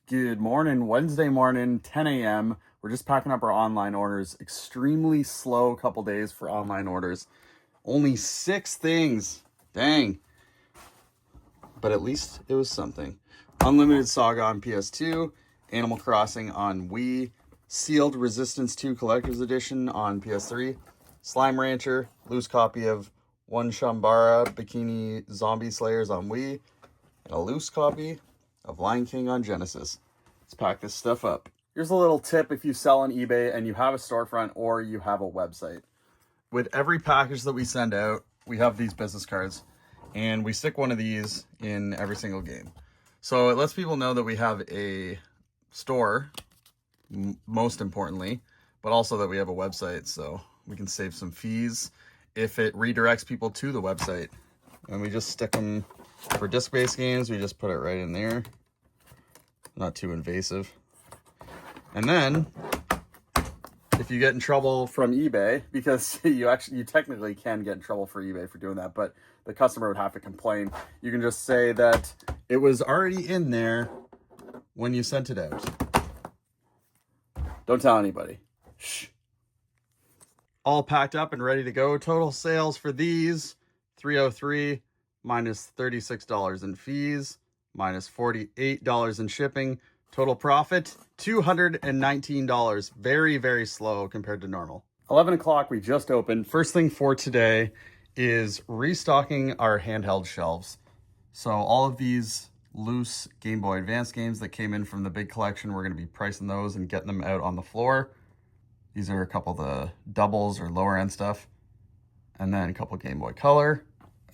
Good morning, Wednesday morning, 10 a.m. We're just packing up our online orders. Extremely slow couple days for online orders. Only 6 things. Dang. But at least it was something. Unlimited Saga on PS2, Animal Crossing on Wii, Sealed Resistance 2 Collector's Edition on PS3, Slime Rancher, loose copy of One Shambara Bikini Zombie Slayers on Wii, and a loose copy of Lion King on Genesis. Let's pack this stuff up. Here's a little tip if you sell on eBay and you have a storefront or you have a website. With every package that we send out, we have these business cards, and we stick one of these in every single game. So it lets people know that we have a store, most importantly, but also that we have a website, so we can save some fees if it redirects people to the website. And we just stick them for disc-based games. We just put it right in there. Not too invasive. And then if you get in trouble from eBay, because you technically can get in trouble for eBay for doing that, but the customer would have to complain, you can just say that it was already in there when you sent it out. Don't tell anybody. Shh. All packed up and ready to go. Total sales for these, $303 minus $36 in fees, minus $48 in shipping. Total profit, $219. Very, very slow compared to normal. 11 o'clock, we just opened. First thing for today is restocking our handheld shelves. So all of these loose Game Boy Advance games that came in from the big collection, we're going to be pricing those and getting them out on the floor. These are a couple of the doubles or lower end stuff. And then a couple of Game Boy Color.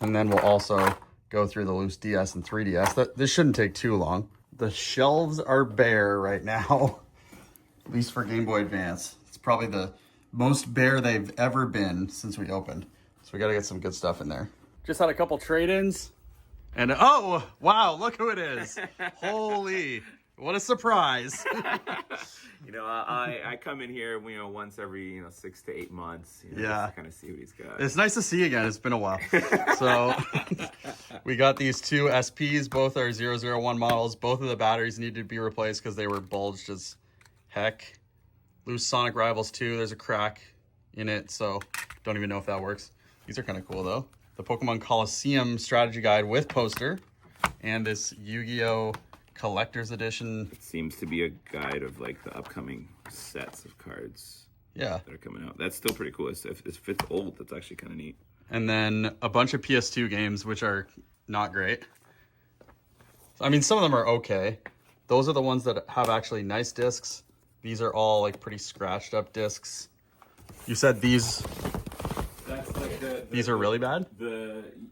And then we'll also go through the loose DS and 3DS. This shouldn't take too long. The shelves are bare right now, at least for Game Boy Advance. It's probably the most bare they've ever been since we opened. So we got to get some good stuff in there. Just had a couple trade-ins. And oh, wow, look who it is. Holy, what a surprise. I come in here, once every, 6 to 8 months. Yeah. Just to kind of see what he's got. It's nice to see you again. It's been a while. So we got these two SPs. Both are 001 models. Both of the batteries need to be replaced because they were bulged as heck. Loose Sonic Rivals 2. There's a crack in it, so don't even know if that works. These are kind of cool, though. The Pokemon Coliseum strategy guide with poster. And this Yu-Gi-Oh! Collector's Edition. It seems to be a guide of the upcoming sets of cards. Yeah. That are coming out. That's still pretty cool. If it's old, that's actually kind of neat. And then a bunch of PS2 games, which are not great. I mean, some of them are okay. Those are the ones that have actually nice discs. These are all pretty scratched up discs. You said these... That's these are really bad?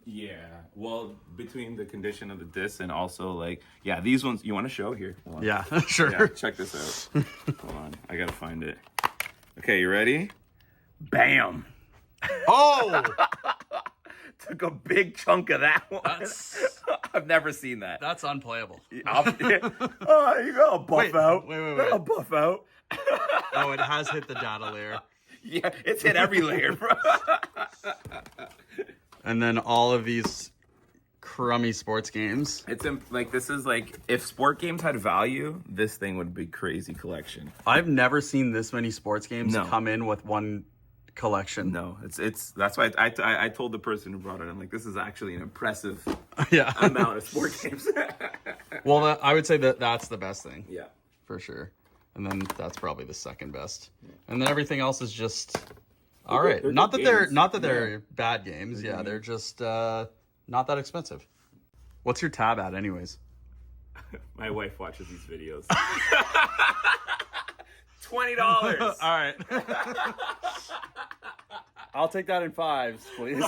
Yeah. Well, between the condition of the disc and also these ones, you want to show here? Yeah, sure. Yeah, check this out. Hold on. I got to find it. Okay, you ready? Bam. Oh! Took a big chunk of that one. I've never seen that. That's unplayable. You got a buff out. Wait. A buff out. Oh, it has hit the data layer. Yeah, it's hit every layer, bro. And then all of these crummy sports games. It's this is if sport games had value, this thing would be crazy collection. I've never seen this many sports games come in with one collection. No, it's that's why I told the person who brought it, I'm like, this is actually an impressive yeah. amount of sport games. Well, I would say that's the best thing. Yeah, for sure. And then that's probably the second best. And then everything else is just all right. Not that they're bad games. Yeah, they're just not that expensive. What's your tab at, anyways? My wife watches these videos. $20. All right. I'll take that in 5s, please.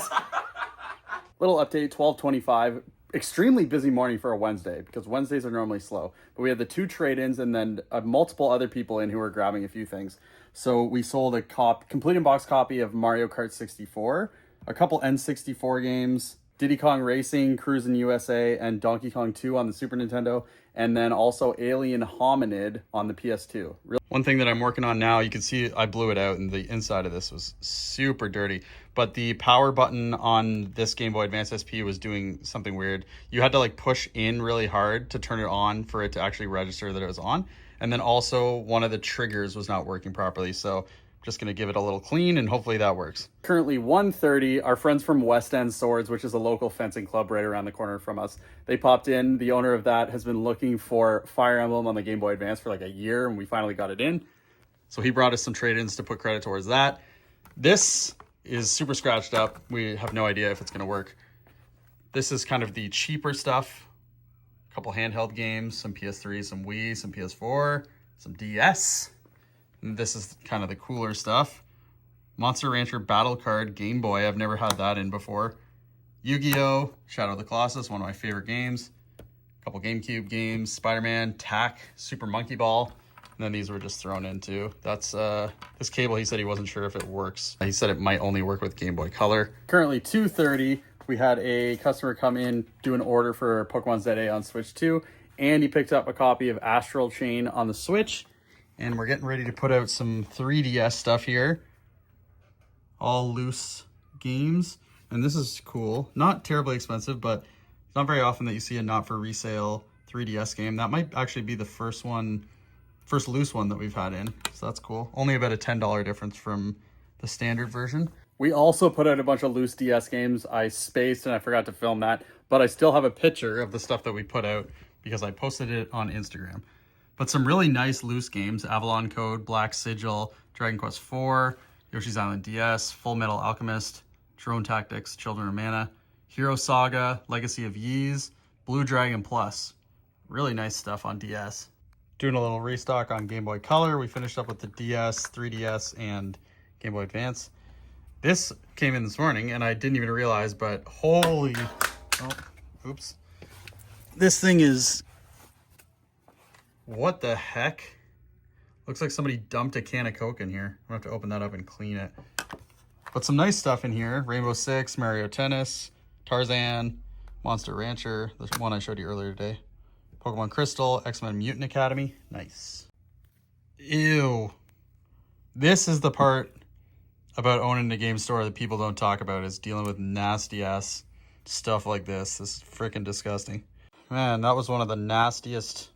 Little update, 12:25. Extremely busy morning for a Wednesday because Wednesdays are normally slow. But we had the 2 trade-ins and then multiple other people in who were grabbing a few things. So we sold a complete in-box copy of Mario Kart 64, a couple N64 games, Diddy Kong Racing, Cruisin' USA, and Donkey Kong 2 on the Super Nintendo, and then also Alien Hominid on the PS2. One thing that I'm working on now, you can see I blew it out and the inside of this was super dirty, but the power button on this Game Boy Advance SP was doing something weird. You had to like push in really hard to turn it on for it to actually register that it was on. And then also one of the triggers was not working properly. So just going to give it a little clean and hopefully that works. Currently 1:30, our friends from West End Swords, which is a local fencing club right around the corner from us, they popped in. The owner of that has been looking for Fire Emblem on the Game Boy Advance for like a year, and we finally got it in. So he brought us some trade-ins to put credit towards that. This is super scratched up. We have no idea if it's going to work. This is kind of the cheaper stuff. A couple handheld games, some PS3, some Wii, some PS4, some DS. This is kind of the cooler stuff. Monster Rancher Battle Card Game Boy. I've never had that in before. Yu-Gi-Oh! Shadow of the Colossus, one of my favorite games. A couple GameCube games. Spider-Man, Tak, Super Monkey Ball. And then these were just thrown in too. That's this cable, he said he wasn't sure if it works. He said it might only work with Game Boy Color. Currently 2:30. We had a customer come in, do an order for Pokemon ZA on Switch 2. And he picked up a copy of Astral Chain on the Switch. And we're getting ready to put out some 3DS stuff here. All loose games. And this is cool. Not terribly expensive, but it's not very often that you see a not for resale 3DS game. That might actually be the first loose one that we've had in. So that's cool. Only about a $10 difference from the standard version. We also put out a bunch of loose DS games. I spaced and I forgot to film that, but I still have a picture of the stuff that we put out because I posted it on Instagram. But some really nice loose games: Avalon Code, Black Sigil, Dragon Quest IV, Yoshi's Island DS, Full Metal Alchemist, Drone Tactics, Children of Mana, Hero Saga, Legacy of Ys, Blue Dragon Plus. Really nice stuff on DS. Doing a little restock on Game Boy Color. We finished up with the DS, 3DS, and Game Boy Advance. This came in this morning and I didn't even realize, but holy, oh, oops. This thing is, what the heck? Looks like somebody dumped a can of Coke in here. I'm gonna have to open that up and clean it. But some nice stuff in here. Rainbow Six, Mario Tennis, Tarzan, Monster Rancher, the one I showed you earlier today. Pokemon Crystal, X-Men Mutant Academy. Nice. Ew. This is the part about owning a game store that people don't talk about, is dealing with nasty ass stuff like this. This is freaking disgusting. Man, that was one of the nastiest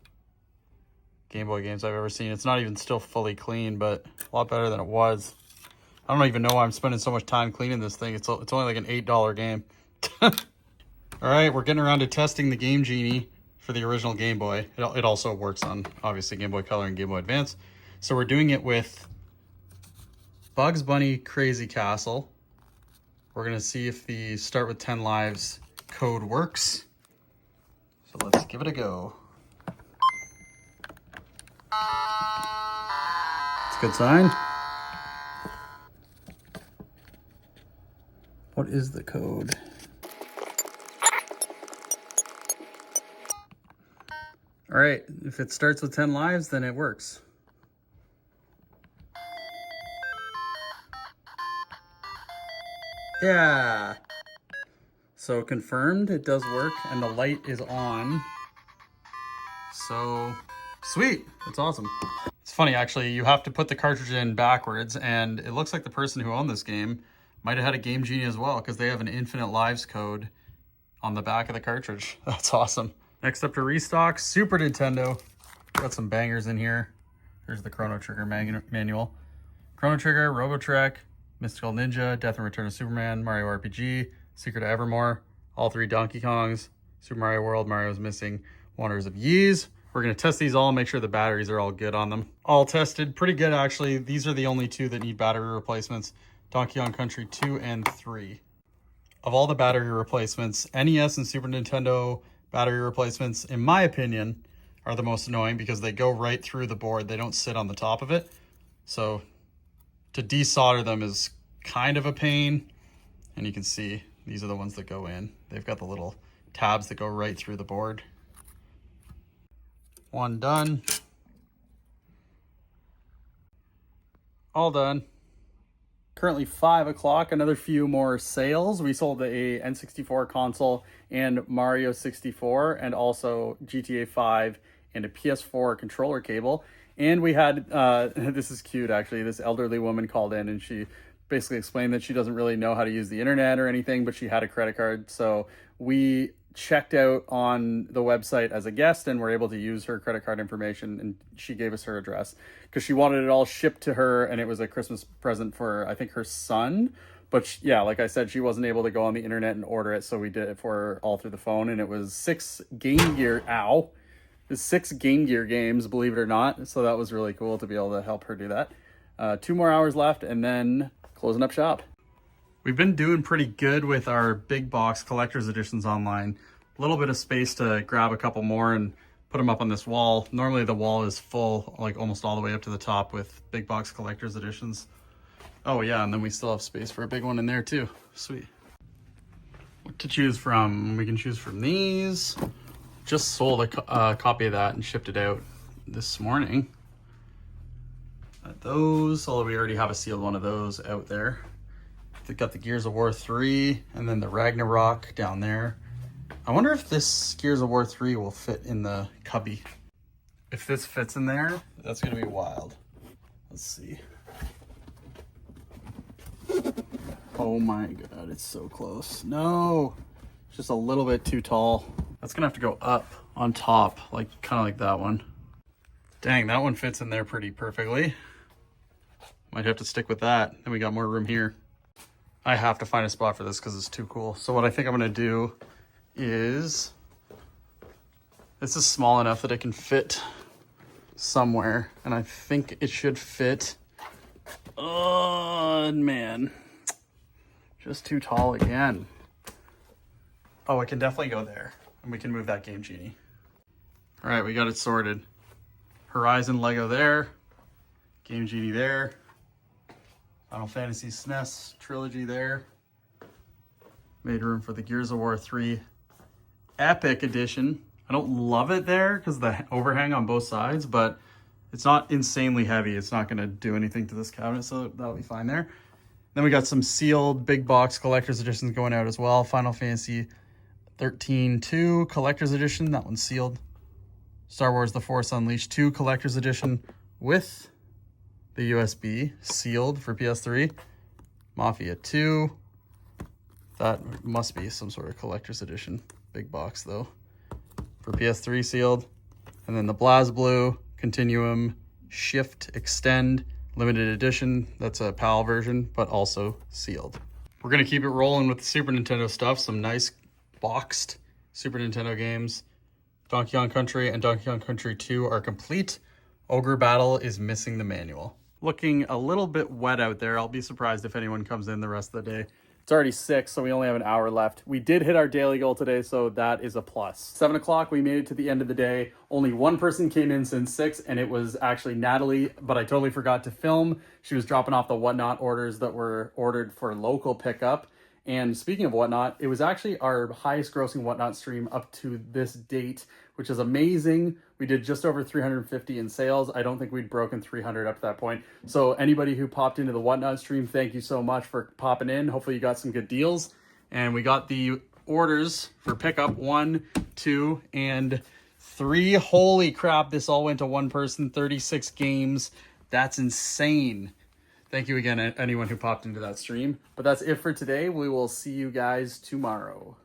Game Boy games I've ever seen. It's not even still fully clean, but a lot better than it was. I don't even know why I'm spending so much time cleaning this thing. It's only like an $8 game. All right, we're getting around to testing the Game Genie for the original Game Boy. It also works on, obviously, Game Boy Color and Game Boy Advance. So we're doing it with Bugs Bunny Crazy Castle. We're going to see if the Start with 10 Lives code works. So let's give it a go. It's a good sign. What is the code? All right, if it starts with 10 lives, then it works. Yeah. So confirmed, it does work, and the light is on. So, sweet, that's awesome. It's funny, actually, you have to put the cartridge in backwards, and it looks like the person who owned this game might have had a Game Genie as well, because they have an infinite lives code on the back of the cartridge. That's awesome. Next up to restock, Super Nintendo. Got some bangers in here. Here's the Chrono Trigger manual. Chrono Trigger, Robotrek, Mystical Ninja, Death and Return of Superman, Mario RPG, Secret of Evermore, all three Donkey Kongs, Super Mario World, Mario's Missing Wonders of Ys. We're going to test these all and make sure the batteries are all good on them. All tested, pretty good actually. These are the only two that need battery replacements, Donkey Kong Country 2 and 3. Of all the battery replacements, NES and Super Nintendo battery replacements, in my opinion, are the most annoying because they go right through the board. They don't sit on the top of it. So to desolder them is kind of a pain. And you can see these are the ones that go in. They've got the little tabs that go right through the board. One done. All done. Currently 5 o'clock, another few more sales. We sold a N64 console and Mario 64 and also GTA 5 and a PS4 controller cable. And we had, this is cute actually, this elderly woman called in and she basically explained that she doesn't really know how to use the internet or anything, but she had a credit card. So we checked out on the website as a guest and were able to use her credit card information, and she gave us her address because she wanted it all shipped to her, and it was a Christmas present for I think her son. But yeah, like I said, she wasn't able to go on the internet and order it, so we did it for her all through the phone. And it was 6 Game Gear It's 6 Game Gear games, believe it or not. So that was really cool to be able to help her do that. 2 more hours left and then closing up shop. We've been doing pretty good with our big box collector's editions online. A little bit of space to grab a couple more and put them up on this wall. Normally the wall is full, like almost all the way up to the top with big box collector's editions. Oh yeah, and then we still have space for a big one in there too. Sweet. What to choose from? We can choose from these. Just sold a copy of that and shipped it out this morning. Those, although we already have a sealed one of those out there. They've got the Gears of War 3 and then the Ragnarok down there. I wonder if this Gears of War 3 will fit in the cubby. If this fits in there, that's gonna be wild. Let's see. Oh my God, it's so close. No, it's just a little bit too tall. That's gonna have to go up on top, like kind of like that one. Dang, that one fits in there pretty perfectly. Might have to stick with that. Then we got more room here. I have to find a spot for this because it's too cool. So what I think I'm gonna do is, this is small enough that it can fit somewhere. And I think it should fit. Oh man, just too tall again. Oh, it can definitely go there. And we can move that Game Genie. All right, we got it sorted. Horizon Lego there. Game Genie there. Final Fantasy SNES trilogy there. Made room for the Gears of War 3 Epic Edition. I don't love it there because of the overhang on both sides, but it's not insanely heavy. It's not going to do anything to this cabinet, so that'll be fine there. Then we got some sealed big box collector's editions going out as well. Final Fantasy 13-2 collector's edition. That one's sealed. Star Wars The Force Unleashed 2 collector's edition with the USB sealed for PS3. Mafia 2. That must be some sort of collector's edition. Big box though. For PS3 sealed. And then the BlazBlue Continuum Shift Extend limited edition. That's a PAL version, but also sealed. We're gonna keep it rolling with the Super Nintendo stuff. Some nice boxed Super Nintendo games. Donkey Kong Country and Donkey Kong Country 2 are complete. Ogre Battle is missing the manual. Looking a little bit wet out there. I'll be surprised if anyone comes in the rest of the day. It's already 6, so we only have an hour left. We did hit our daily goal today, so that is a plus. 7 o'clock, we made it to the end of the day. Only one person came in since 6, and it was actually Natalie, but I totally forgot to film. She was dropping off the Whatnot orders that were ordered for local pickup. And speaking of Whatnot, it was actually our highest grossing Whatnot stream up to this date, which is amazing. We did just over 350 in sales. I don't think we'd broken 300 up to that point. So anybody who popped into the Whatnot stream, thank you so much for popping in. Hopefully you got some good deals. And we got the orders for pickup 1, 2, and 3. Holy crap, this all went to one person, 36 games. That's insane. Thank you again, anyone who popped into that stream. But that's it for today. We will see you guys tomorrow.